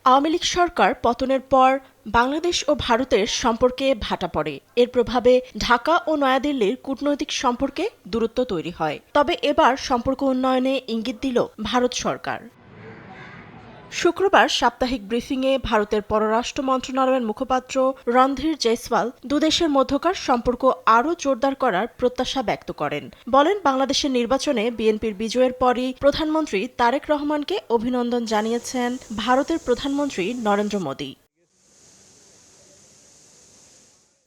আওয়ামী লীগ সরকার পতনের পর বাংলাদেশ ও ভারতের সম্পর্কে ভাটা পড়ে। এর প্রভাবে ঢাকা ও নয়াদিল্লির কূটনৈতিক সম্পর্কে দূরত্ব তৈরি হয়। তবে এবার সম্পর্ক উন্নয়নে ইঙ্গিত দিল ভারত সরকার। শুক্রবার সাপ্তাহিক ব্রিফিংয়ে ভারতের পররাষ্ট্র মন্ত্রণালয়ের মুখপাত্র রণধীর জয়সওয়াল দুদেশের মধ্যকার সম্পর্ক আরও জোরদার করার প্রত্যাশা ব্যক্ত করেন। বলেন, বাংলাদেশের নির্বাচনে বিএনপির বিজয়ের পরই প্রধানমন্ত্রী তারেক রহমানকে অভিনন্দন জানিয়েছেন ভারতের প্রধানমন্ত্রী নরেন্দ্র মোদি।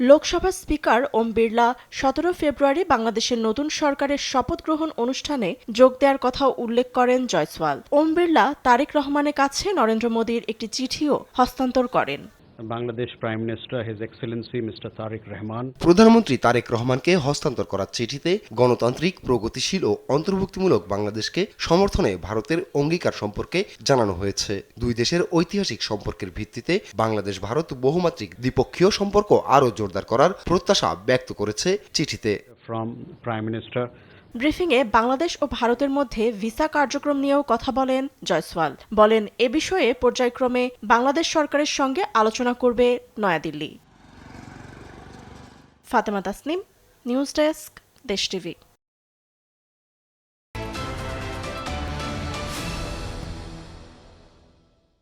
লোকসভার স্পিকার ওম বিড়লা ১৭ ফেব্রুয়ারি বাংলাদেশের নতুন সরকারের শপথ গ্রহণ অনুষ্ঠানে যোগ দেওয়ার কথাও উল্লেখ করেন জয়সওয়াল। ওম বিড়লা তারেক রহমানের কাছে নরেন্দ্র মোদির একটি চিঠিও হস্তান্তর করেন। Bangladesh prime minister his excellency mister Tarique Rahman প্রধানমন্ত্রী তারেক রহমানকে হস্তান্তর করা চিঠিতে গণতান্ত্রিক, প্রগতিশীল ও অন্তর্ভুক্তিমূলক বাংলাদেশকে সমর্থনে ভারতের অঙ্গীকার সম্পর্কে জানানো হয়েছে। দুই দেশের ঐতিহাসিক সম্পর্কের ভিত্তিতে বাংলাদেশ ভারত বহুমাত্রিক দ্বিপক্ষীয় সম্পর্ক আরও জোরদার করার প্রত্যাশা ব্যক্ত করেছে চিঠিতে। From prime minister. ব্রিফিংয়ে বাংলাদেশ ও ভারতের মধ্যে ভিসা কার্যক্রম নিয়েও কথা বলেন জয়সওয়াল। বলেন, এ বিষয়ে পর্যায়ক্রমে বাংলাদেশ সরকারের সঙ্গে আলোচনা করবে নয়াদিল্লি। ফাতেমা তাসনিম, নিউজ ডেস্ক, দেশ টিভি।